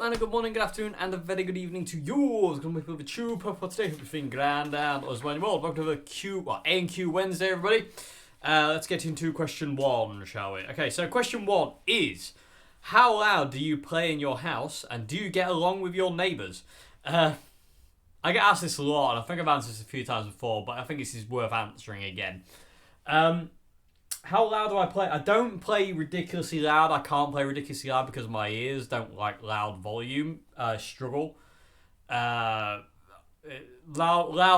and a good morning, good afternoon, and a very good evening to you. It's going to be a tube for today. Hope you're feeling grand and us one more. Welcome to the A&Q Wednesday, everybody. Let's get into question one, shall we? Okay, so question one is, how loud do you play in your house, and do you get along with your neighbours? I get asked this a lot, and I think I've answered this a few times before, but I think this is worth answering again. How loud do I play? I don't play ridiculously loud. I can't play ridiculously loud because my ears don't like loud volume. Struggle. Loud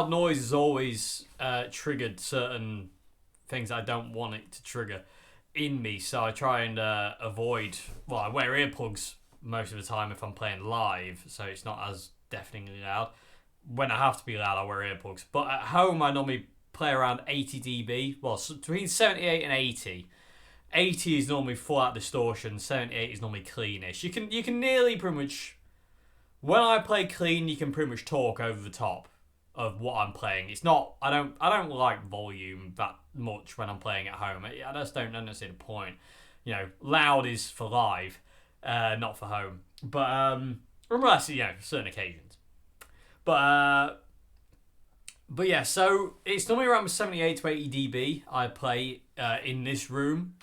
noise has always triggered certain things I don't want it to trigger in me. So I try and avoid... Well, I wear earplugs most of the time if I'm playing live, so it's not as deafeningly loud. When I have to be loud, I wear earplugs. But at home, I normally play around 80 dB. Well, between 78 and 80. 80 is normally full out distortion. 78 is normally cleanish. You can nearly pretty much... When I play clean, you can pretty much talk over the top of what I'm playing. It's not... I don't like volume that much when I'm playing at home. I just don't see the point. You know, loud is for live, not for home. But unless, certain occasions. But yeah, so it's normally around 78 to 80 dB I play in this room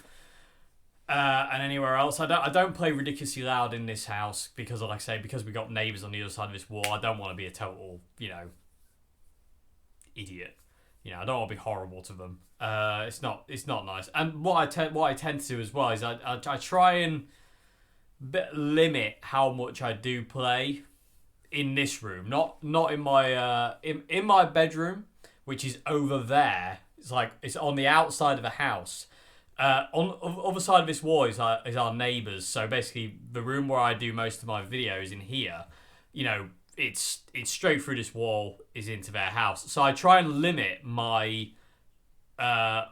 and anywhere else. I don't play ridiculously loud in this house because, like I say, because we got neighbours on the other side of this wall. I don't want to be a total, idiot. I don't want to be horrible to them. It's not nice. And what I tend to do as well is I try and limit how much I do play in this room, not in my in my bedroom, which is over there. It's on the outside of the house. On the other side of this wall is our neighbours. So basically, the room where I do most of my videos in here, it's straight through this wall is into their house. So I try and limit my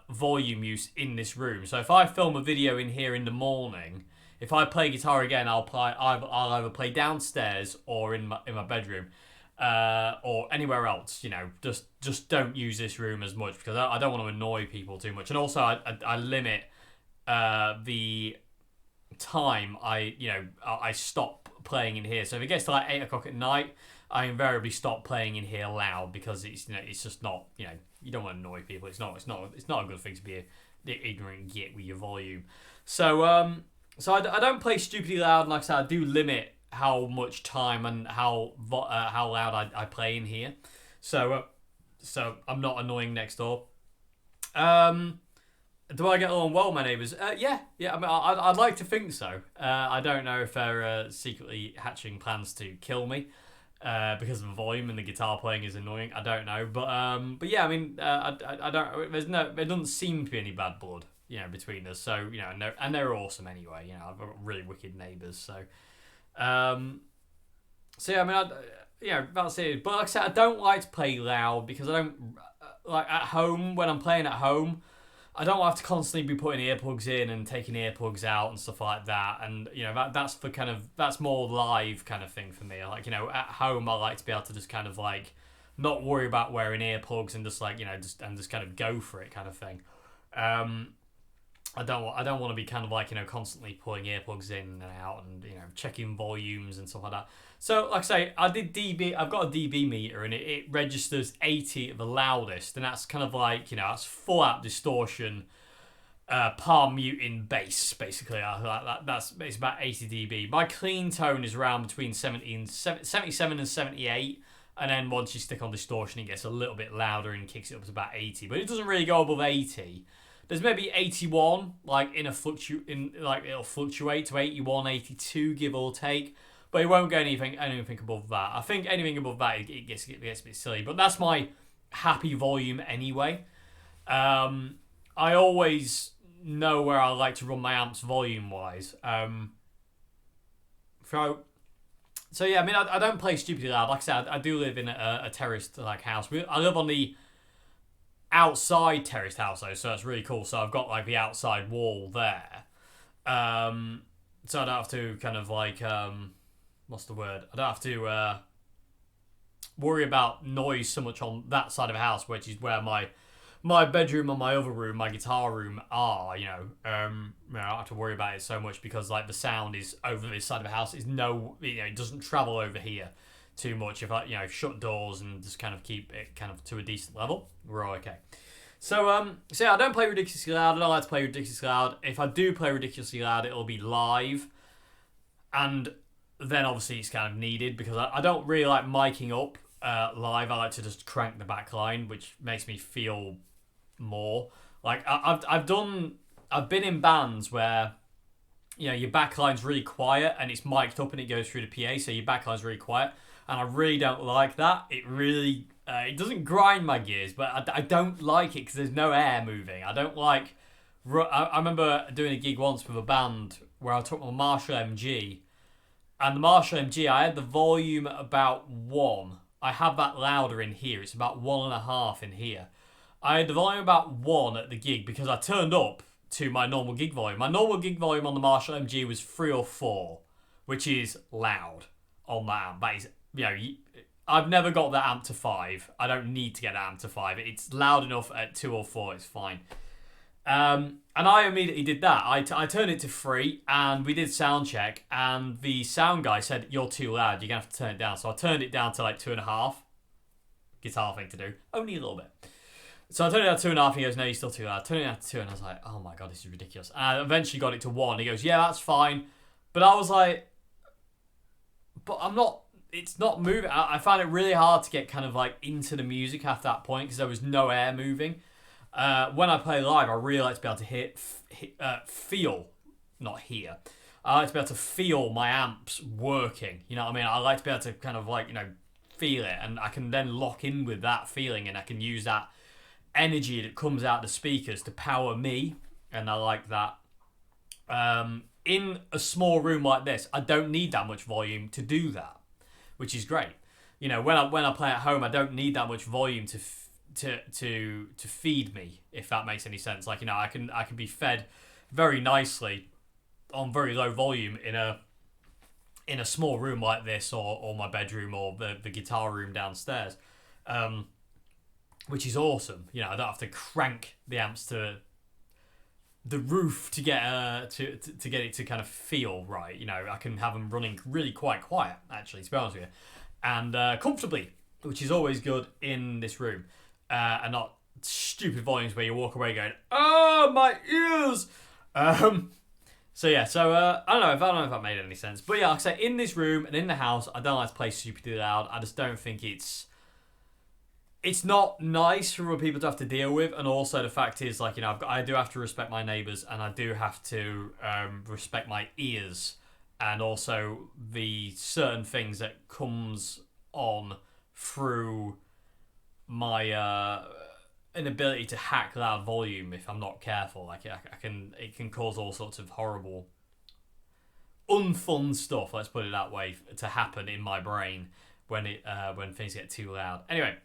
volume use in this room. So if I film a video in here in the morning, if I play guitar again, I'll either play downstairs or in my bedroom, or anywhere else. Just don't use this room as much because I don't want to annoy people too much. And also, I limit the time I stop playing in here. So if it gets to like 8 o'clock at night, I invariably stop playing in here loud because it's just not you don't want to annoy people. It's not a good thing to be an ignorant git with your volume. So I don't play stupidly loud. Like I said, I do limit how much time and how loud I play in here. So I'm not annoying next door. Do I get along well with my neighbours? Yeah. I mean, I'd like to think so. I don't know if they're secretly hatching plans to kill me because of the volume and the guitar playing is annoying. I don't know, but yeah. I mean, I don't. There doesn't seem to be any bad blood, between us. So and they're awesome anyway. I've got really wicked neighbours. So yeah. I mean, that's it. But like I said, I don't like to play loud because I don't like at home when I'm playing at home. I don't have to constantly be putting earplugs in and taking earplugs out and stuff like that. And that's more live kind of thing for me. Like at home, I like to be able to just kind of like not worry about wearing earplugs and just like just kind of go for it kind of thing. I don't want to be kind of like constantly pulling earplugs in and out and checking volumes and stuff like that. So like I say, I did dB. I've got a dB meter and it registers 80 at the loudest, and that's kind of like that's full out distortion, palm muting bass basically. It's about 80 dB. My clean tone is around between 77 and 78. And then once you stick on distortion, it gets a little bit louder and kicks it up to about 80. But it doesn't really go above 80. There's maybe 81, it'll fluctuate to 81, 82, give or take. But it won't go anything above that. I think anything above that, it gets a bit silly. But that's my happy volume anyway. I always know where I like to run my amps volume-wise. So yeah, I mean, I don't play stupidly loud. Like I said, I do live in a terraced house. I live on the outside terraced house though, so that's really cool. So I've got the outside wall there. So I don't have to kind of what's the word? I don't have to worry about noise so much on that side of the house, which is where my my bedroom and my other room, my guitar room, are, I don't have to worry about it so much because like the sound is over this side of the house. It doesn't travel over here too much. If I, shut doors and just kind of keep it kind of to a decent level, we're all okay. So yeah, I don't play ridiculously loud. I don't like to play ridiculously loud. If I do play ridiculously loud, it'll be live, and then obviously it's kind of needed because I don't really like miking up live. I like to just crank the back line, which makes me feel more like I've been in bands where your back line's really quiet and it's mic'd up and it goes through the PA, so your back line's really quiet, and I really don't like that. It really it doesn't grind my gears, but I don't like it because there's no air moving. I don't like. I remember doing a gig once with a band where I took my Marshall MG, and the Marshall MG, I had the volume at about 1. I have that louder in here. It's about 1.5 in here. I had the volume about 1 at the gig because I turned up to my normal gig volume. My normal gig volume on the Marshall MG was 3 or 4, which is loud on that amp. That is, I've never got that amp to 5. I don't need to get that amp to 5. It's loud enough at 2 or 4. It's fine. And I immediately did that. I turned it to 3, and we did sound check, and the sound guy said, "You're too loud. You're gonna have to turn it down." So I turned it down to like 2.5. Guitar thing to do, only a little bit. So I turned it down to 2.5, and he goes, "No, you're still too loud." I turned it down to 2, and I was like, "Oh my god, this is ridiculous." And I eventually got it to 1. He goes, "Yeah, that's fine," but I was like, "But I'm not." It's not moving. I found it really hard to get kind of like into the music after that point because there was no air moving. When I play live, I really like to be able to feel, not hear. I like to be able to feel my amps working. You know what I mean? I like to be able to kind of like, feel it, and I can then lock in with that feeling, and I can use that energy that comes out of the speakers to power me, and I like that. In a small room like this, I don't need that much volume to do that, which is great. When I play at home, I don't need that much volume to feed me, if that makes any sense. Like, I can be fed very nicely on very low volume in a small room like this, or my bedroom, or the guitar room downstairs, which is awesome. I don't have to crank the amps to the roof to get to get it to kind of feel right. I can have them running really quite quiet, actually, to be honest with you, and comfortably, which is always good in this room, and not stupid volumes where you walk away going, "Oh, my ears." So yeah, I don't know if that made any sense, but yeah, like I say, in this room and in the house, I don't like to play stupidly loud. I just don't think it's not nice for other people to have to deal with, and also the fact is, like, I do have to respect my neighbours, and I do have to respect my ears, and also the certain things that comes on through my inability to hack loud volume if I'm not careful. Like, it can cause all sorts of horrible, unfun stuff, let's put it that way, to happen in my brain when things get too loud. Anyway,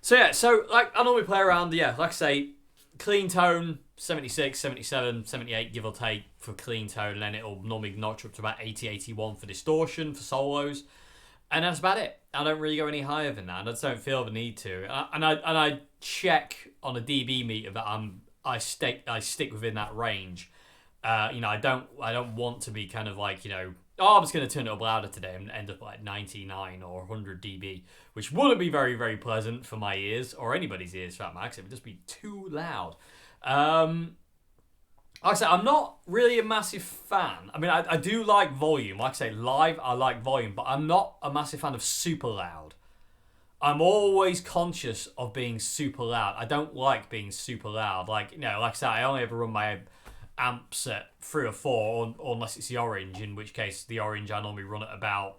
so like I normally play around, like I say, clean tone 76, 77, 78 give or take for clean tone, and then it'll normally notch up to about 80, 81 for distortion for solos, and that's about it. I don't really go any higher than that. I just don't feel the need to, and I check on a dB meter that I stick within that range. I don't want to be kind of like, I'm just going to turn it up louder today and end up like 99 or 100 dB, which wouldn't be very, very pleasant for my ears, or anybody's ears for that matter. It would just be too loud. Like I said, I'm not really a massive fan. I mean, I do like volume. Like I say, live, I like volume, but I'm not a massive fan of super loud. I'm always conscious of being super loud. I don't like being super loud. Like, like I said, I only ever run my amps at 3 or 4, or unless it's the orange, in which case the orange I normally run at about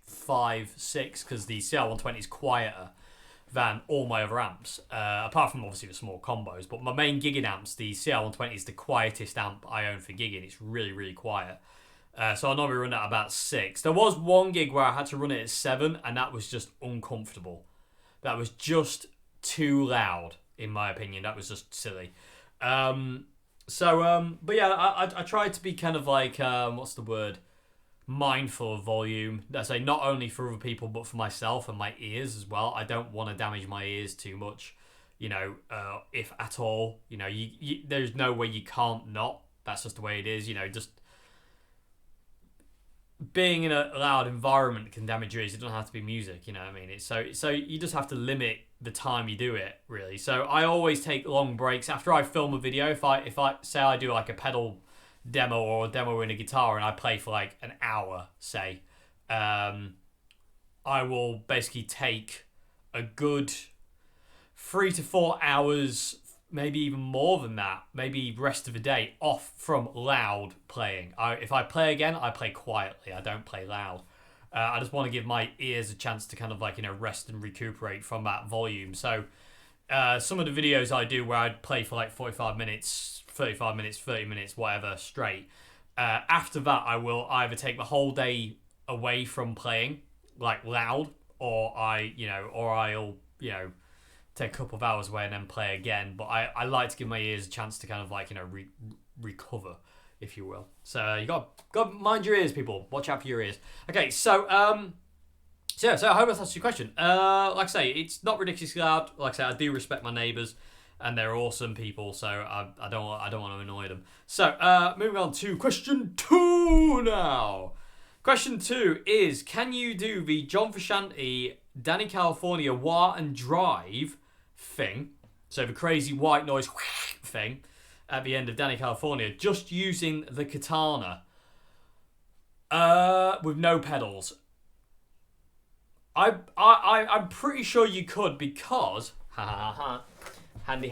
5, 6, because the CL120 is quieter than all my other amps, apart from obviously the small combos. But my main gigging amps, the CL120 is the quietest amp I own for gigging. It's really, really quiet. So I normally run it at about 6. There was one gig where I had to run it at 7, and that was just uncomfortable. That was just too loud, in my opinion. That was just silly. But yeah, I tried to be kind of like, what's the word? Mindful of volume. I say not only for other people, but for myself and my ears as well. I don't want to damage my ears too much. if at all. There's no way you can't not. That's just the way it is. Just being in a loud environment can damage your ears. It doesn't have to be music. You know what I mean? It's so you just have to limit the time you do it, really. So I always take long breaks after I film a video. If I say I do like a pedal demo or a demo in a guitar and I play for like an hour, say, I will basically take a good 3 to 4 hours, maybe even more than that, maybe rest of the day off from loud playing. If I play again, I play quietly. I don't play loud. I just want to give my ears a chance to kind of like, rest and recuperate from that volume. So some of the videos I do where I play for like 45 minutes, 35 minutes, 30 minutes, whatever, straight. After that, I will either take the whole day away from playing like loud, or I'll take a couple of hours away and then play again. But I like to give my ears a chance to kind of like, recover, if you will. So you got to mind your ears, people. Watch out for your ears. Okay, so I hope that's answered your question. Like I say, it's not ridiculously loud. Like I say, I do respect my neighbours, and they're awesome people. So I don't want to annoy them. So moving on to question 2 now. Question 2 is: can you do the John Frusciante Dani California Wah Drive thing? So the crazy white noise thing at the end of Dani California, just using the Katana with no pedals. I'm pretty sure you could, because handy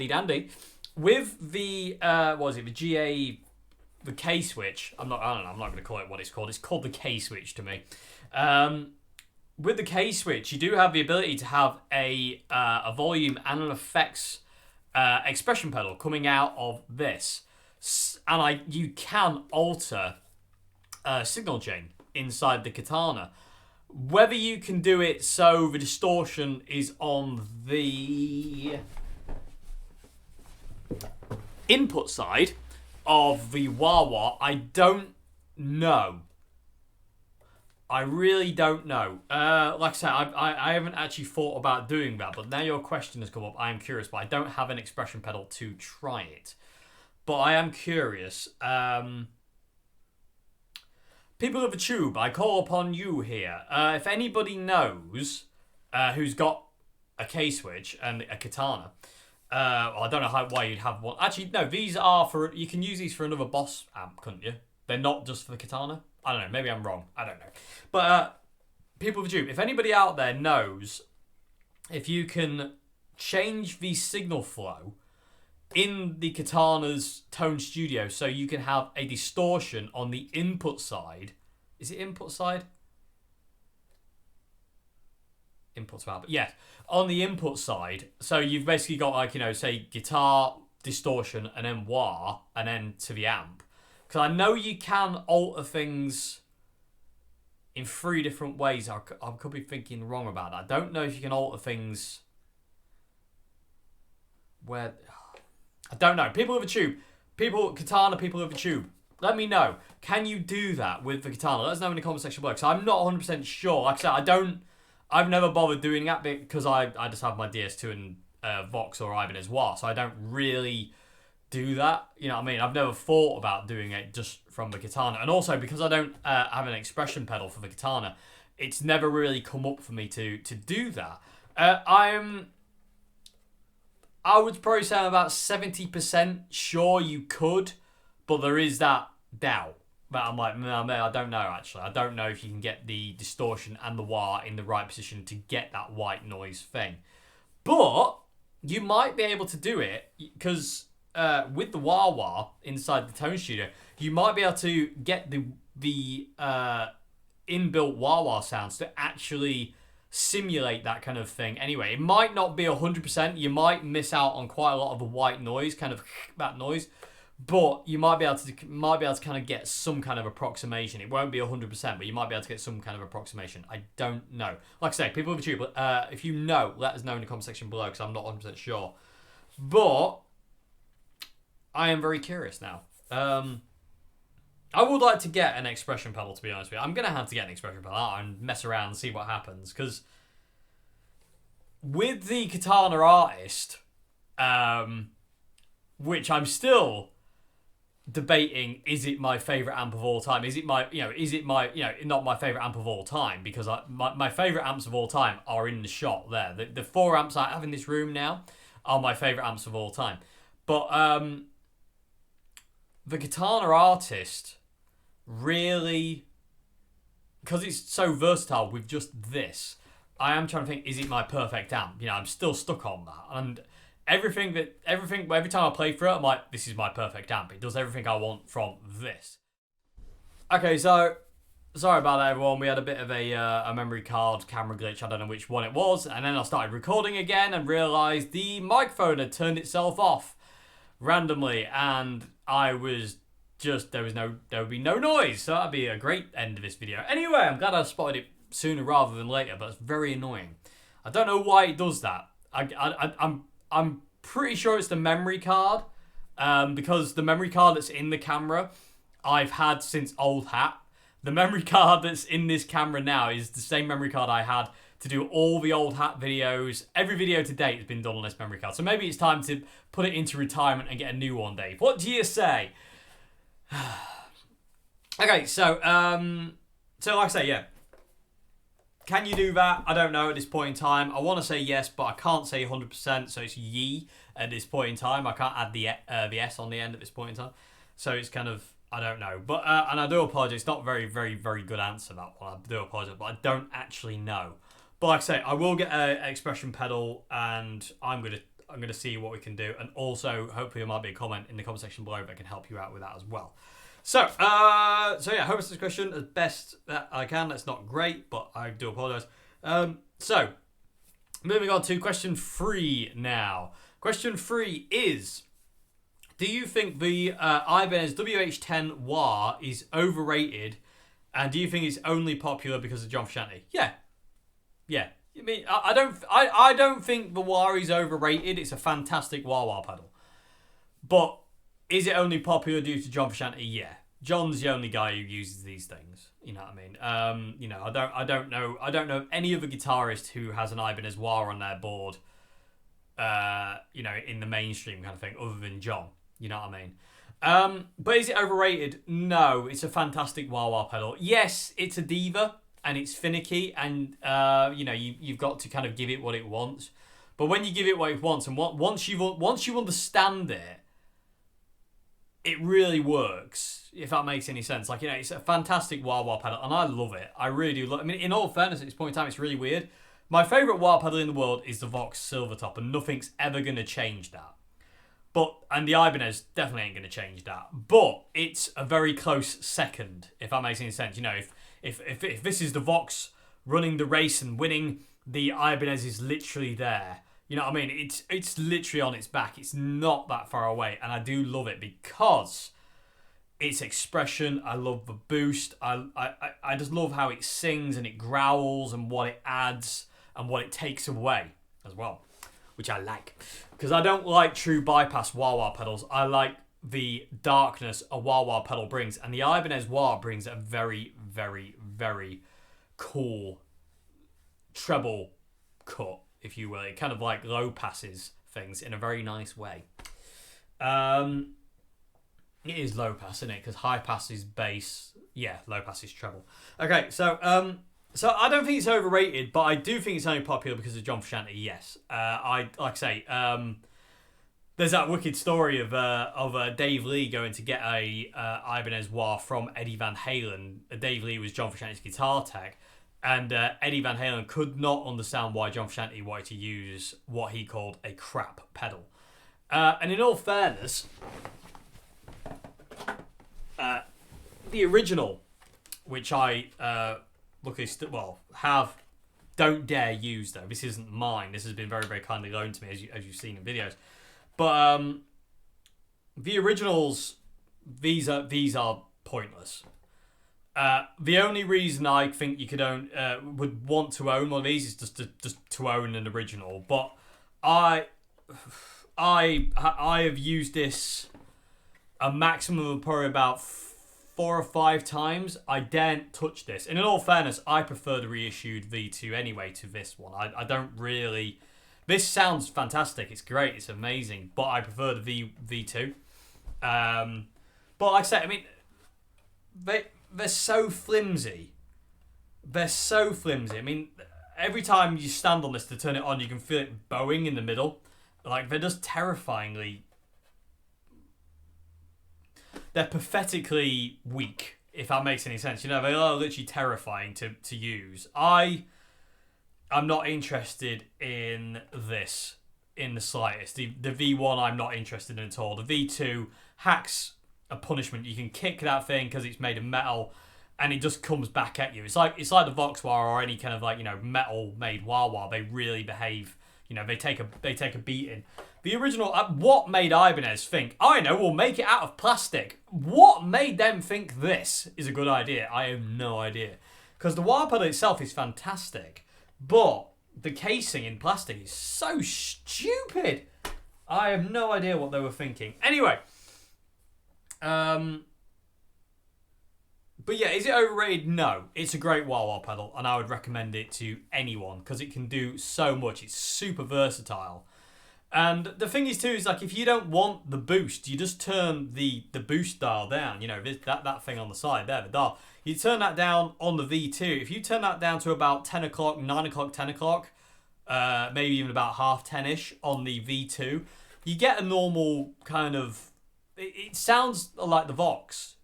dandy with the the GA, the K switch. I'm not going to call it what it's called. It's called the K switch to me. With the K switch, you do have the ability to have a volume and an effects expression pedal coming out of this, and you can alter signal chain inside the Katana. Whether you can do it so the distortion is on the input side of the wah-wah, I don't know. I really don't know. Like I said, I haven't actually thought about doing that, but now your question has come up. I am curious, but I don't have an expression pedal to try it. But I am curious. People of the tube, I call upon you here. If anybody knows who's got a K-switch and a Katana, I don't know why you'd have one. Actually, no, these are for... You can use these for another Boss amp, couldn't you? They're not just for the Katana? I don't know. Maybe I'm wrong. I don't know. But people of the tube, if anybody out there knows if you can change the signal flow in the Katana's Tone Studio so you can have a distortion on the input side. Is it input side? Input to output. Yes. On the input side. So you've basically got like, say guitar, distortion, and then wah, and then to the amp. Because I know you can alter things in 3 different ways. I could be thinking wrong about that. I don't know if you can alter things where... I don't know. People of the tube. Katana, people of the tube. Let me know. Can you do that with the Katana? Let us know in the comment section below. Because I'm not 100% sure. Like I said, I've never bothered doing that because I just have my DS2 and Vox or Ibanez WH10, so I don't really do that. You know what I mean? I've never thought about doing it just from the Katana. And also, because I don't have an expression pedal for the Katana, it's never really come up for me to do that. I would probably say I'm about 70% sure you could, but there is that doubt. But I'm like, no, I don't know, actually. I don't know if you can get the distortion and the wah in the right position to get that white noise thing. But you might be able to do it, because with the wah-wah inside the Tone Studio, you might be able to get the inbuilt wah-wah sounds to actually simulate that kind of thing. Anyway, it might not be 100%. You might miss out on quite a lot of the white noise, kind of that noise. But you might be able to kind of get some kind of approximation. It won't be 100%, but you might be able to get some kind of approximation. I don't know. Like I say, people of YouTube, if you know, let us know in the comment section below, because I'm not 100% sure. But I am very curious now. I would like to get an expression pedal, to be honest with you. I'm going to have to get an expression pedal out and mess around and see what happens, because with the Katana artist, which I'm still debating, is it my favorite amp of all time? Is it my, not my favorite amp of all time? Because my favorite amps of all time are in the shot there. The 4 amps I have in this room now are my favorite amps of all time. But the Katana artist really, because it's so versatile with just this, I am trying to think, is it my perfect amp? I'm still stuck on that. And every time I play through it, I'm like, this is my perfect amp. It does everything I want from this. Okay, so sorry about that, everyone. We had a bit of a memory card camera glitch. I don't know which one it was. And then I started recording again and realised the microphone had turned itself off randomly. And I was just, there would be no noise. So that'd be a great end of this video. Anyway, I'm glad I spotted it sooner rather than later, but it's very annoying. I don't know why it does that. I'm pretty sure it's the memory card, because the memory card that's in the camera I've had since old hat. The memory card that's in this camera now is the same memory card I had to do all the old hat videos. Every video to date has been done on this memory card. So maybe it's time to put it into retirement and get a new one, Dave. What do you say? Okay, so like I say, yeah. Can you do that? I don't know at this point in time. I want to say yes, but I can't say 100%, so it's ye at this point in time. I can't add the S on the end at this point in time. So it's kind of, I don't know. But and I do apologise. It's not a very, very, very good answer, that one. I do apologise, but I don't actually know. But like I say, I will get an expression pedal, and I'm gonna see what we can do. And also, hopefully there might be a comment in the comment section below that can help you out with that as well. So yeah, I hope this question as best that I can. That's not great, but I do apologise. So, moving on to question 3 now. Question 3 is, do you think the Ibanez WH10 Wah is overrated, and do you think it's only popular because of John Frusciante? Yeah. I mean, I don't think the Wah is overrated. It's a fantastic wah pedal, but is it only popular due to John Frusciante? Yeah. John's the only guy who uses these things. You know what I mean? I don't know any other guitarist who has an Ibanez Wah on their board, in the mainstream kind of thing, other than John. You know what I mean? But is it overrated? No, it's a fantastic wah pedal. Yes, it's a diva and it's finicky, and you've got to kind of give it what it wants. But when you give it what it wants, and once you understand it, it really works, if that makes any sense. Like, it's a fantastic wah pedal, and I love it. I really do love it. I mean, in all fairness, at this point in time, it's really weird. My favourite wah pedal in the world is the Vox Silvertop, and nothing's ever going to change that. And the Ibanez definitely ain't going to change that. But it's a very close second, if that makes any sense. If this is the Vox running the race and winning, the Ibanez is literally there. You know what I mean? It's literally on its back. It's not that far away. And I do love it because its expression, I love the boost. I just love how it sings and it growls and what it adds and what it takes away as well, which I like. Because I don't like true bypass wah pedals. I like the darkness a wah pedal brings. And the Ibanez Wah brings a very, very, very cool treble cut, if you will. It kind of like low passes things in a very nice way. It is low pass, isn't it? Because high pass is bass. Yeah, low pass is treble. Okay, so I don't think it's overrated, but I do think it's only popular because of John Frusciante. Yes, there's that wicked story of Dave Lee going to get a Ibanez Wah from Eddie Van Halen. Dave Lee was John Frusciante's guitar tech. And Eddie Van Halen could not understand why John Frusciante wanted to use what he called a crap pedal. And in all fairness, the original, which I don't dare use though. This isn't mine. This has been very, very kindly loaned to me, as you've seen in videos. But the originals, these are pointless. The only reason I think you could would want to own one of these is just to own an original. But I have used this a maximum of probably about 4 or 5 times. I daren't touch this. And in all fairness, I prefer the reissued V2 anyway to this one. I don't really... This sounds fantastic. It's great. It's amazing. But I prefer the V2. But like I said, I mean, they're so flimsy. They're so flimsy. I mean, every time you stand on this to turn it on, you can feel it bowing in the middle. Like, they're just terrifyingly... They're pathetically weak, if that makes any sense. You know, they are literally terrifying to use. I'm not interested in this in the slightest. The V1 I'm not interested in at all. The V2 hacks a punishment. You can kick that thing because it's made of metal, and it just comes back at you. It's like the Vox Wah or any kind of like, you know, metal made Wah. They really behave. You know, they take a beating. The original, what made Ibanez think, I know, we'll make it out of plastic? What made them think this is a good idea? I have no idea. Because the wah pedal itself is fantastic, but the casing in plastic is so stupid. I have no idea what they were thinking. Anyway, but yeah, is it overrated? No. It's a great wah pedal, and I would recommend it to anyone because it can do so much. It's super versatile. And the thing is too, is like if you don't want the boost, you just turn the boost dial down. You know, that thing on the side there, the dial. You turn that down on the V2. If you turn that down to about 10 o'clock, 9 o'clock, 10 o'clock, maybe even about 10:30ish on the V2, you get a normal kind of... It sounds like the Vox.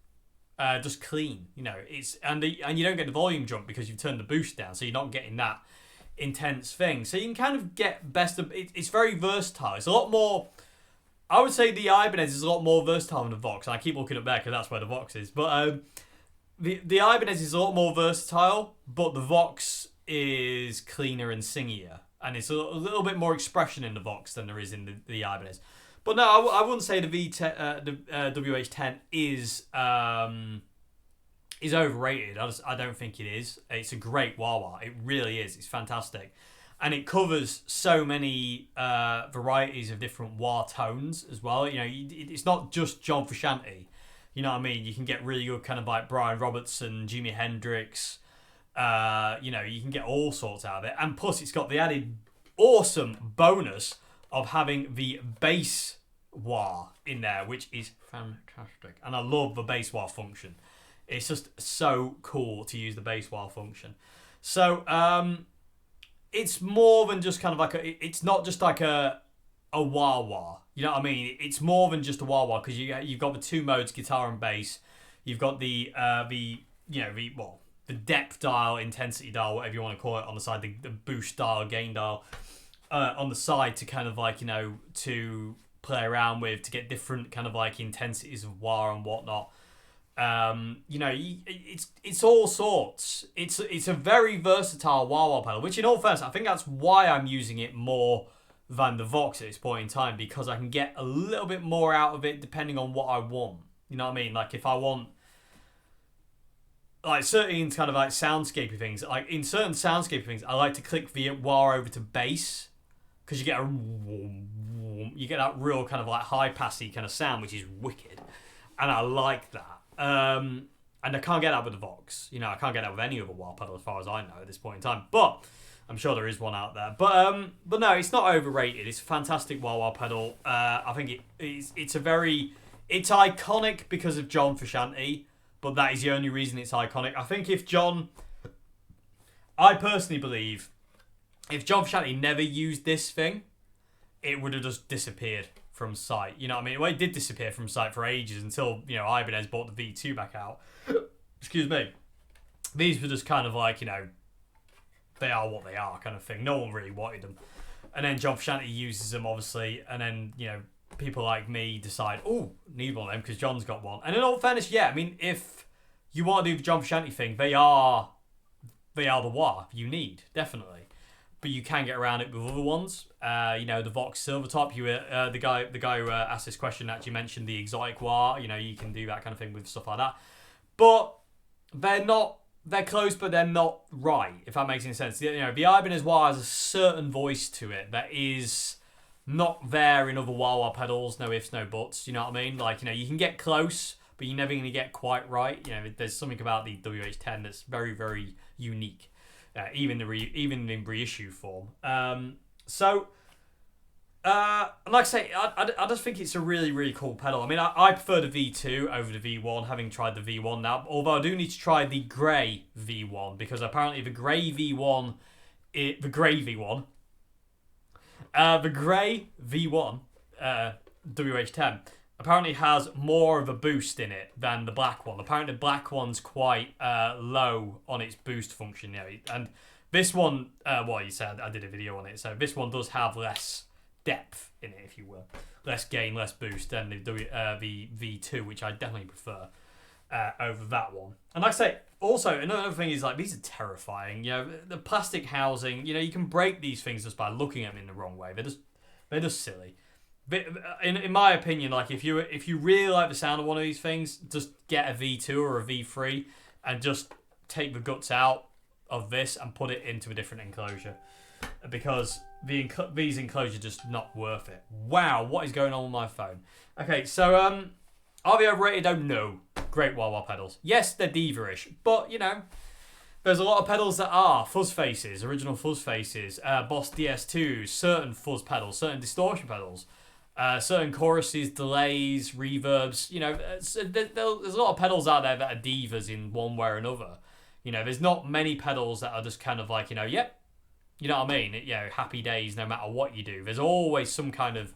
Just clean, you know. And you don't get the volume jump because you've turned the boost down, so you're not getting that intense thing. So you can kind of get best of... It's very versatile. It's a lot more... I would say the Ibanez is a lot more versatile than the Vox. And I keep looking up there because that's where the Vox is. But the Ibanez is a lot more versatile, but the Vox is cleaner and singier. And it's a little bit more expression in the Vox than there is in the Ibanez. But no, I wouldn't say the WH10 is overrated. I don't think it is. It's a great wah-wah. It really is. It's fantastic. And it covers so many varieties of different wah tones as well. You know, it's not just John Frusciante. You know what I mean? You can get really good kind of like Brian Robertson, Jimi Hendrix. You know, you can get all sorts out of it. And plus, it's got the added awesome bonus of having the bass wah in there, which is fantastic. And I love the bass wah function. It's just so cool to use the bass wah function. So it's more than just kind of like it's not just like a wah wah. You know what I mean? It's more than just a wah wah because you've got the two modes, guitar and bass. You've got the depth dial, intensity dial, whatever you want to call it, on the side, the boost dial, gain dial on the side to kind of like, you know, to play around with, to get different kind of like intensities of wah and whatnot. You know, it's all sorts. It's a very versatile wah pedal, which in all fairness, I think that's why I'm using it more than the Vox at this point in time, because I can get a little bit more out of it depending on what I want. You know what I mean? Like if I want, like certain kind of like soundscapey things, like in certain soundscapey things, I like to click the wah over to bass because you get that real kind of like high passy kind of sound, which is wicked, and I like that. And I can't get that with the Vox. You know, I can't get that with any other wah pedal as far as I know at this point in time. But I'm sure there is one out there. But no, it's not overrated. It's a fantastic wah pedal. I think it's iconic because of John Frusciante, but that is the only reason it's iconic. I think I personally believe if John Frusciante never used this thing, it would have just disappeared from sight. You know what I mean? Well, it did disappear from sight for ages until, you know, Ibanez bought the V2 back out. Excuse me. These were just kind of like, you know, they are what they are kind of thing. No one really wanted them. And then John Frusciante uses them, obviously, and then, you know, people like me decide, oh, need one of them because John's got one. And in all fairness, yeah, I mean, if you want to do the John Frusciante thing, they are the wah you need, definitely. But you can get around it with other ones. You know, the Vox Silvertop. The guy who asked this question actually mentioned the exotic wah. You know, you can do that kind of thing with stuff like that. But they're close, but they're not right, if that makes any sense. You know, the Ibanez wah has a certain voice to it that is not there in other wah pedals. No ifs, no buts. You know what I mean? Like, you know, you can get close, but you're never going to get quite right. You know, there's something about the WH10 that's very, very unique, even in reissue form. Like I say, I just think it's a really, really cool pedal. I mean, I prefer the V2 over the V1, having tried the V1 now. Although I do need to try the grey V1, because apparently the grey V1, WH10 apparently has more of a boost in it than the black one. Apparently the black one's quite low on its boost function. You know, and this one, you said, I did a video on it, so this one does have less depth in it, if you will, less gain, less boost than the V2, which I definitely prefer over that one. And like I say, also another thing is, like, these are terrifying. You know, the plastic housing. You know, you can break these things just by looking at them in the wrong way. They're just silly. But in my opinion, like, if you really like the sound of one of these things, just get a V2 or a V3 and just take the guts out of this and put it into a different enclosure, because these enclosures are just not worth it. Wow, what is going on with my phone? Okay, so are they overrated? Oh no. Great wah-wah pedals. Yes, they're diva-ish, but you know, there's a lot of pedals that are fuzz faces, original fuzz faces, Boss DS2s, certain fuzz pedals, certain distortion pedals, certain choruses, delays, reverbs. You know, there's a lot of pedals out there that are divas in one way or another. You know, there's not many pedals that are just kind of like, you know, yep. You know what I mean? You know, happy days no matter what you do. There's always some kind of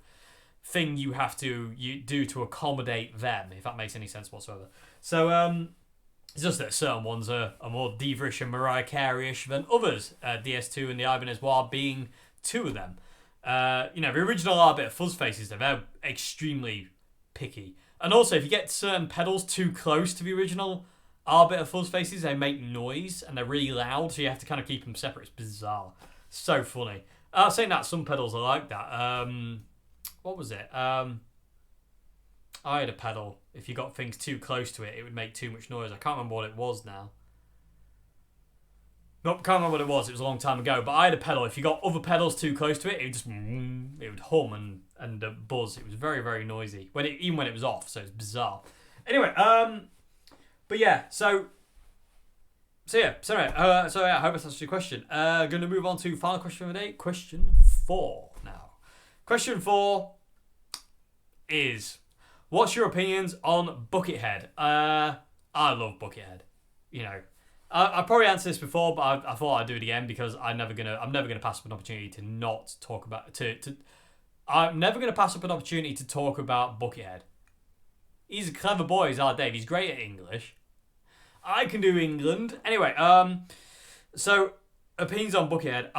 thing you have to do to accommodate them, if that makes any sense whatsoever. So it's just that certain ones are more diva-ish and Mariah Carey-ish than others. DS2 and the Ibanez WH being two of them. You know, the original are a bit of fuzz faces, though. They're extremely picky. And also, if you get certain pedals too close to the original are a bit of fuzz faces, they make noise and they're really loud, so you have to kind of keep them separate. It's bizarre. So funny. Saying that, some pedals are like that. What was it? I had a pedal. If you got things too close to it, it would make too much noise. I can't remember what it was now. Nope, can't remember what it was. It was a long time ago. But I had a pedal. If you got other pedals too close to it, it would hum and buzz. It was very, very noisy. Even when it was off, so it's bizarre. Anyway, but yeah, so I hope that's answered your question. Going to move on to final question of the day. Question 4 now. Question 4 is, what's your opinions on Buckethead? I love Buckethead. You know, I probably answered this before, but I thought I'd do it again because I'm never gonna pass up an opportunity to not talk about I'm never gonna pass up an opportunity to talk about Buckethead. He's a clever boy, is our Dave. He's great at English. I can do England. Anyway, so opinions on Buckethead.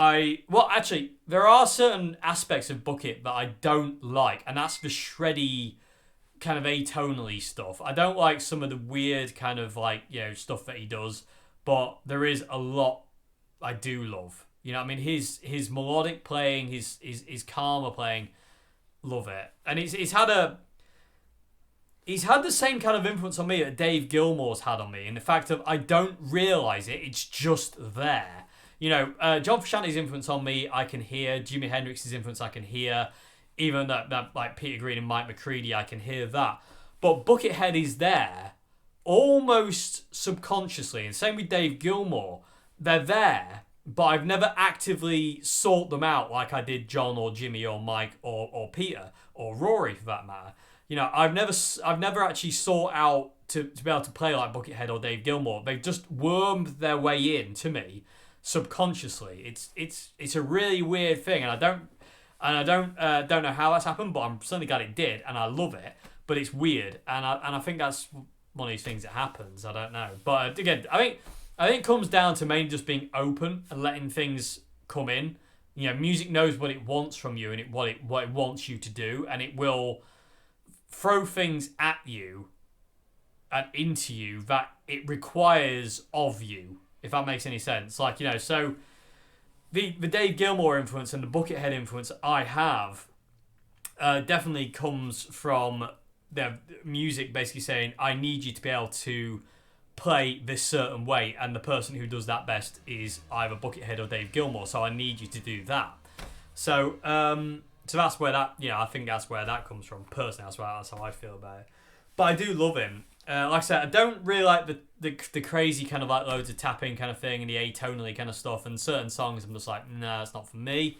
Actually, there are certain aspects of Bucket that I don't like, and that's the shreddy, kind of atonally stuff. I don't like some of the weird kind of like, you know, stuff that he does, but there is a lot I do love. You know what I mean? His melodic playing, his calmer playing, love it. And he's had the same kind of influence on me that Dave Gilmour's had on me, in the fact of I don't realise it, it's just there. You know, John Frusciante's influence on me, I can hear. Jimi Hendrix's influence, I can hear. Even that like Peter Green and Mike McCready, I can hear that. But Buckethead is there, almost subconsciously. And same with Dave Gilmour. They're there, but I've never actively sought them out like I did John or Jimmy or Mike or Peter or Rory, for that matter. You know, I've never actually sought out to be able to play like Buckethead or Dave Gilmour. They've just wormed their way in to me subconsciously. It's a really weird thing, and I don't know how that's happened, but I'm certainly glad it did, and I love it. But it's weird, and I think that's one of these things that happens. I don't know, but again, I think it comes down to mainly just being open and letting things come in. You know, music knows what it wants from you and what it wants you to do, and it will throw things at you and into you that it requires of you, if that makes any sense. Like, you know, so the Dave Gilmour influence and the Buckethead influence I have definitely comes from the music basically saying, I need you to be able to play this certain way, and the person who does that best is either Buckethead or Dave Gilmour, so I need you to do that. So so that's where that, you know, I think that's where that comes from. Personally, that's how I feel about it. But I do love him. Like I said, I don't really like the crazy kind of like loads of tapping kind of thing and the atonally kind of stuff. And certain songs, I'm just like, nah, it's not for me.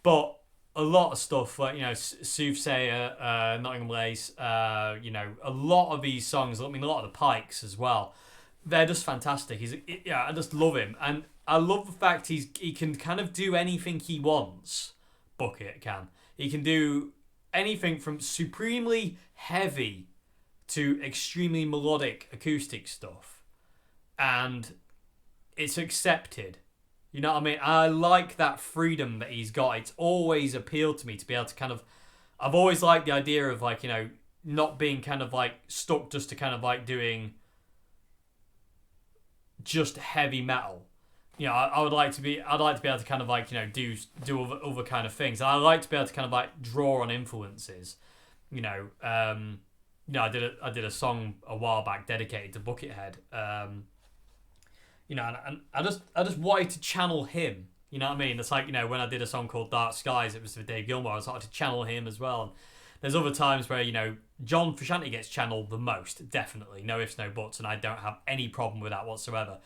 But a lot of stuff like Soothsayer, Nottingham Lace, a lot of these songs. I mean, a lot of the Pikes as well. They're just fantastic. I just love him, and I love the fact he can kind of do anything he wants. Bucket can. He can do anything from supremely heavy to extremely melodic acoustic stuff, and it's accepted. You know what I mean? I like that freedom that he's got. It's always appealed to me to be able to kind of... I've always liked the idea of like, not being kind of like stuck just to kind of like doing just heavy metal. I'd like to be able to kind of like, do other kind of things. And I like to be able to kind of like draw on influences. I did a song a while back dedicated to Buckethead. And I just wanted to channel him. You know what I mean? It's like, when I did a song called Dark Skies, it was for Dave Gilmour. I started to channel him as well. And there's other times where, John Frusciante gets channeled the most, definitely. No ifs, no buts, and I don't have any problem with that whatsoever.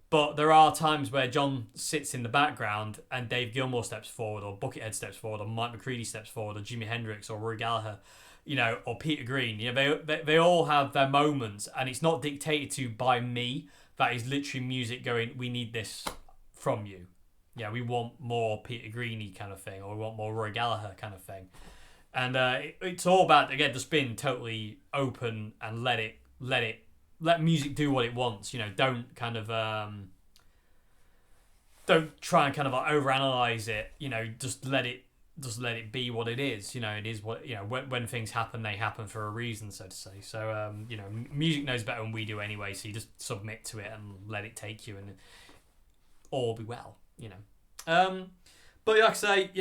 But there are times where John sits in the background and Dave Gilmour steps forward, or Buckethead steps forward, or Mike McCready steps forward, or Jimi Hendrix, or Roy Gallagher, or Peter Green. They all have their moments, and it's not dictated to by me. That is literally music going, we need this from you. Yeah, we want more Peter Greeny kind of thing, or we want more Roy Gallagher kind of thing. And it's all about, again, just being totally open and let music do what it wants. Don't kind of don't try and kind of like overanalyze it. Just let it be what it is. It is what when things happen, they happen for a reason, so to say. So music knows better than we do anyway. So you just submit to it and let it take you, and all be well. But like I say,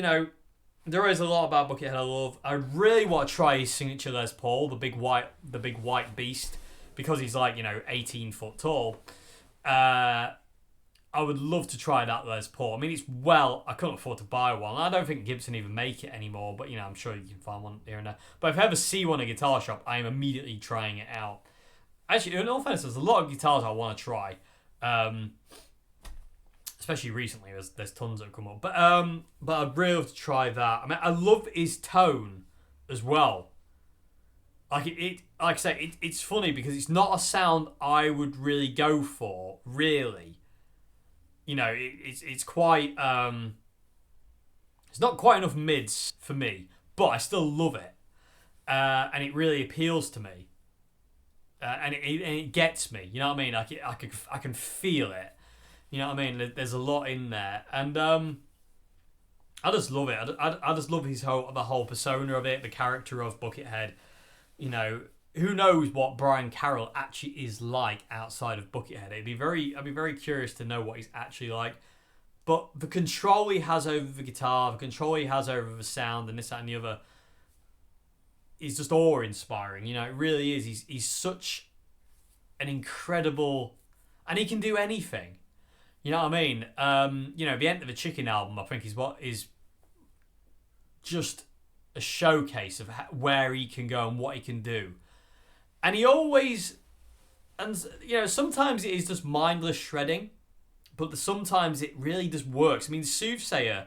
there is a lot about Buckethead I love. I really want to try his signature Les Paul, the big white beast, because he's like 18 foot tall. I would love to try that Les Paul. I mean, I couldn't afford to buy one. I don't think Gibson even make it anymore, but I'm sure you can find one here and there. But if I ever see one at a guitar shop, I am immediately trying it out. Actually, in all fairness, there's a lot of guitars I want to try. Especially recently, there's tons that have come up. But I'd really love to try that. I mean, I love his tone as well. Like I say, it's funny because it's not a sound I would really go for, really. It's quite it's not quite enough mids for me, but I still love it, and it really appeals to me, and it gets me. You know what I mean? I can feel it. You know what I mean? There's a lot in there, and I just love it. I just love the whole persona of it, the character of Buckethead. Who knows what Brian Carroll actually is like outside of Buckethead? I'd be very curious to know what he's actually like. But the control he has over the guitar, the control he has over the sound, and this, that, and the other, is just awe-inspiring. It really is. He's such an incredible, and he can do anything. You know what I mean? The Enter the Chicken album, I think, is just a showcase of where he can go and what he can do. And he always, and sometimes it is just mindless shredding, but sometimes it really just works. I mean, Soothsayer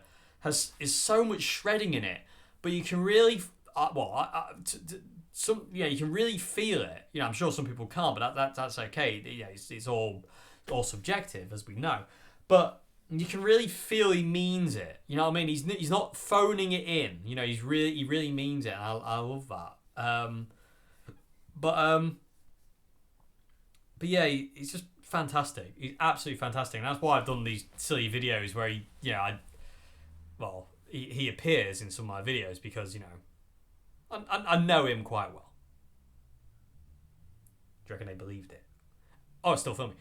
is so much shredding in it, but you can really, you can really feel it. I'm sure some people can't, but that's okay. It's all subjective, as we know, but you can really feel he means it. You know what I mean? He's not phoning it in. He really means it. And I love that. But yeah, he's just fantastic. He's absolutely fantastic, and that's why I've done these silly videos where he appears in some of my videos because I know him quite well. Do you reckon they believed it? Oh, it's still filming.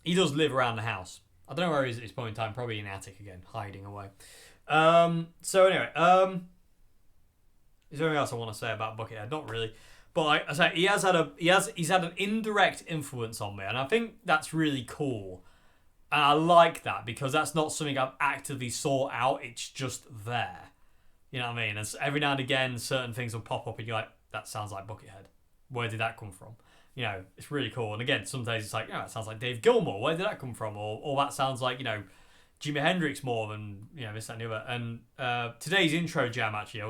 He does live around the house. I don't know where he is at this point in time. Probably in the attic again, hiding away. So anyway, is there anything else I want to say about Buckethead? Not really. But like I say, he's had an indirect influence on me, and I think that's really cool. And I like that because that's not something I've actively sought out. It's just there. You know what I mean? And every now and again, certain things will pop up, and you're like, that sounds like Buckethead. Where did that come from? You know, it's really cool. And again, some days it's like, that sounds like Dave Gilmour. Where did that come from? Or that sounds like, Jimi Hendrix more than, this, that, and the other. And today's intro jam, actually,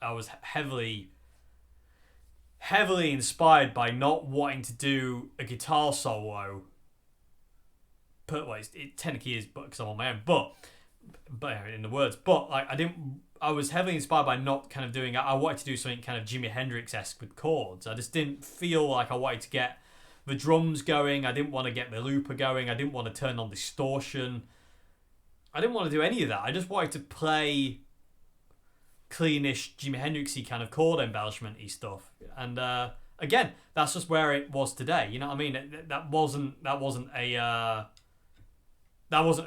I was heavily inspired by not wanting to do a guitar solo. It technically is because I'm on my own, but in the words, but like I was heavily inspired by not kind of doing. I wanted to do something kind of Jimi Hendrix-esque with chords. I just didn't feel like I wanted to get the drums going. I didn't want to get the looper going. I didn't want to turn on distortion. I didn't want to do any of that. I just wanted to play cleanish Jimi Hendrix-y kind of chord embellishment-y stuff. And again, that's just where it was today. You know what I mean? That wasn't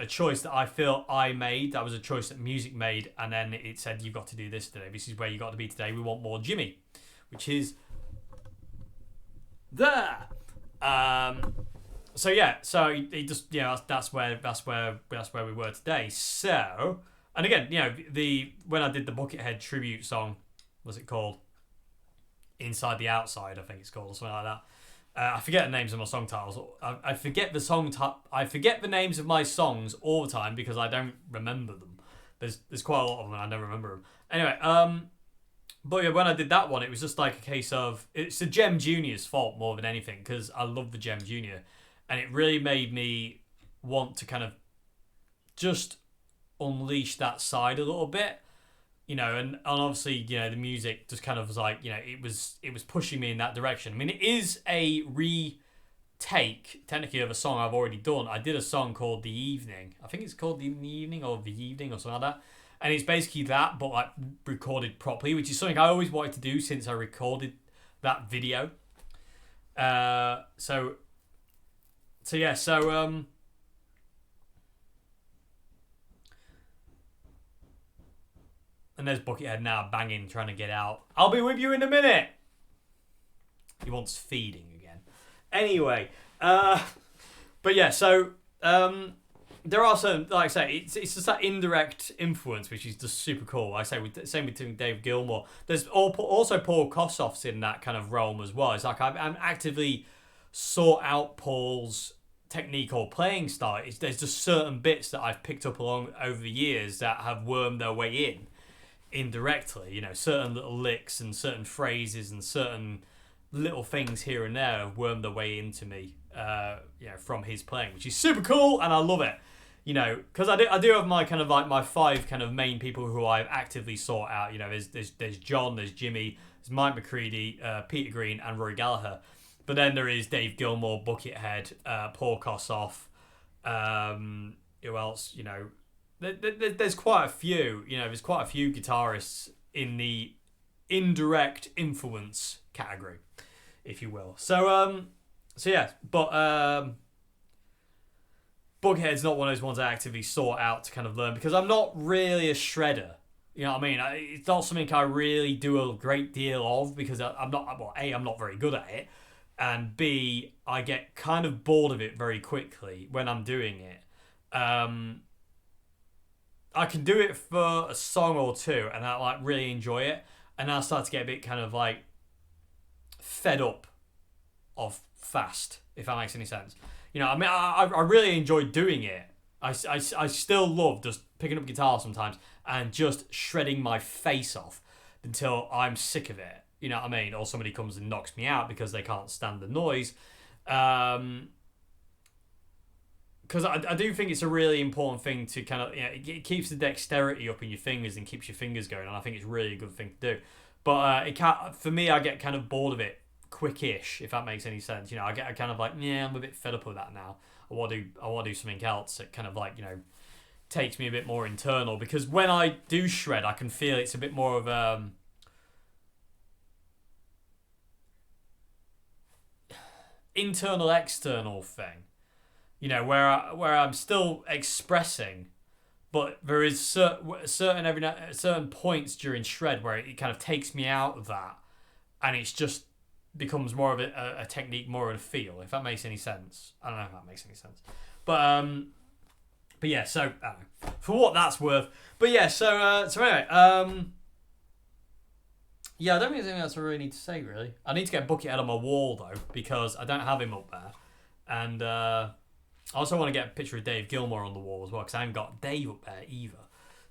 a choice that I feel I made. That was a choice that music made, and then it said, you've got to do this today. This is where you got to be today. We want more Jimmy, which is there. So it just that's where we were today. So, and again, when I did the Buckethead tribute song, what's it called? Inside the Outside, I think it's called, or something like that. I forget the names of my song titles. I forget I forget the names of my songs all the time because I don't remember them. There's quite a lot of them and I don't remember them. Anyway, but yeah, when I did that one, it was just like a case of, it's the Gem Junior's fault more than anything, because I love the Gem Junior, and it really made me want to kind of just unleash that side a little bit. And obviously, the music just kind of was like, it was pushing me in that direction. I mean, it is a retake, technically, of a song I've already done. I did a song called The Evening. I think it's called The Evening or The Evening or something like that. And it's basically that, but like recorded properly, which is something I always wanted to do since I recorded that video. So and there's Buckethead now banging, trying to get out. I'll be with you in a minute. He wants feeding again. Anyway, but yeah, so there are certain, like I say, it's just that indirect influence, which is just super cool. Like I say, same with Dave Gilmour. There's also Paul Kossoff's in that kind of realm as well. It's like I'm actively sought out Paul's technique or playing style. There's just certain bits that I've picked up over the years that have wormed their way in indirectly. Certain little licks and certain phrases and certain little things here and there have wormed their way into me, from his playing, which is super cool, and I love it. Because I do have my kind of like my 5 kind of main people who I've actively sought out. There's John, there's Jimmy, there's Mike McCready, Peter Green, and Rory Gallagher. But then there is Dave Gilmour, Buckethead, Paul Kossoff. Who else? There's quite a few. There's quite a few guitarists in the indirect influence category, if you will. So yeah, but Buckethead's not one of those ones I actively sought out to kind of learn, because I'm not really a shredder. You know what I mean? It's not something I really do a great deal of, because I'm not. Well, A, I'm not very good at it, and B, I get kind of bored of it very quickly when I'm doing it. I can do it for a song or two, and I like really enjoy it, and then I start to get a bit kind of like fed up of fast, if that makes any sense. I really enjoy doing it. I still love just picking up guitar sometimes and just shredding my face off until I'm sick of it. You know what I mean? Or somebody comes and knocks me out because they can't stand the noise. Because I do think it's a really important thing to kind of, it keeps the dexterity up in your fingers and keeps your fingers going, and I think it's really a good thing to do. But for me, I get kind of bored of it quick-ish, if that makes any sense. I get kind of like, I'm a bit fed up with that now. I want to do something else that kind of like, takes me a bit more internal, because when I do shred, I can feel it's a bit more of internal external thing, where I'm still expressing, but there is certain points during shred where it kind of takes me out of that, and it's just becomes more of a technique, more of a feel, if that makes any sense. I don't know if that makes any sense, but yeah, so for what that's worth. But yeah, so anyway, Yeah, I don't think there's anything else I really need to say, really. I need to get Buckethead on my wall, though, because I don't have him up there. And I also want to get a picture of Dave Gilmore on the wall as well, because I haven't got Dave up there either.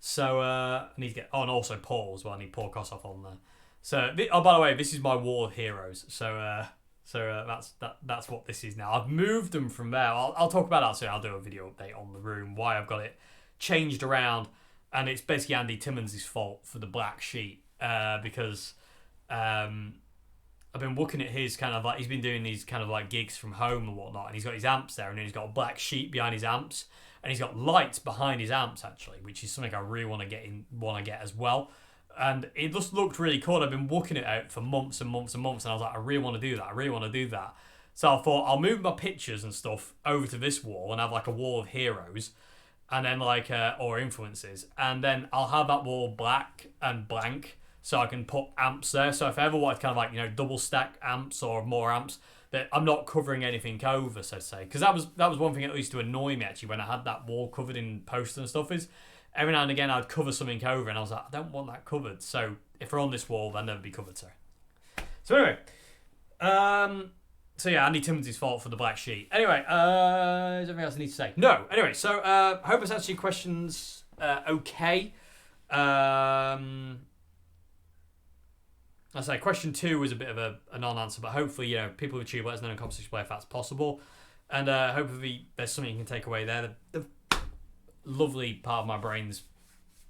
So I need to get... Oh, and also Paul as well. I need Paul Kossoff on there. So, oh, by the way, this is my wall of heroes. So that's what this is now. I've moved them from there. I'll talk about that soon. I'll do a video update on the room, why I've got it changed around. And it's basically Andy Timmons' fault for the black sheet. Because I've been looking at his kind of like, he's been doing these kind of like gigs from home and whatnot, and he's got his amps there, and then he's got a black sheet behind his amps, and he's got lights behind his amps actually, which is something I really want to get as well. And it just looked really cool. I've been looking it out for months and months and months, and I was like, I really want to do that. So I thought I'll move my pictures and stuff over to this wall and have like a wall of heroes, and then like or influences, and then I'll have that wall black and blank. So I can put amps there. So if I ever want kind of like, double stack amps or more amps, that I'm not covering anything over, so to say. Because that was one thing that used to annoy me actually when I had that wall covered in posters and stuff, is every now and again I'd cover something over and I was like, I don't want that covered. So if we're on this wall, they'll never be covered. So anyway, so yeah, Andy Timmons' fault for the black sheet. Anyway, is there anything else I need to say? No. Anyway, so hope it's answered your questions okay. I say question 2 was a bit of a non-answer, but hopefully, people with YouTube let us know in the comments below if that's possible, and hopefully there's something you can take away there. The lovely part of my brain's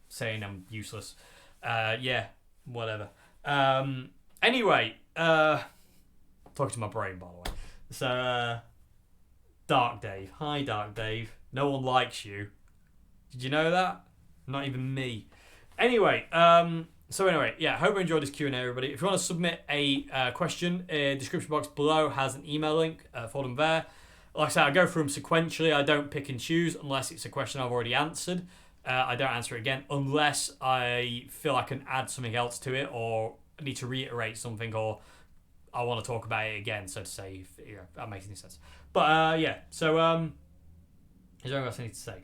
saying I'm useless. Yeah, whatever. Anyway, talking to my brain, by the way. So, Dark Dave. Hi, Dark Dave. No one likes you. Did you know that? Not even me. Anyway, So anyway, yeah, hope you enjoyed this Q&A, everybody. If you want to submit a question, description box below has an email link for them there. Like I said, I go through them sequentially. I don't pick and choose unless it's a question I've already answered. I don't answer it again unless I feel I can add something else to it, or need to reiterate something, or I want to talk about it again, so to say, if that makes any sense. But yeah, so is there anything else I need to say?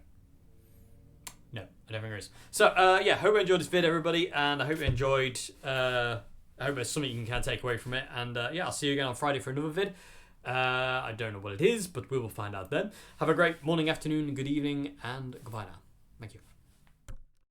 No, I don't think there is. So, yeah, hope you enjoyed this vid, everybody, and I hope you enjoyed, I hope there's something you can kind of take away from it, and yeah, I'll see you again on Friday for another vid. I don't know what it is, but we will find out then. Have a great morning, afternoon, good evening, and goodbye now. Thank you.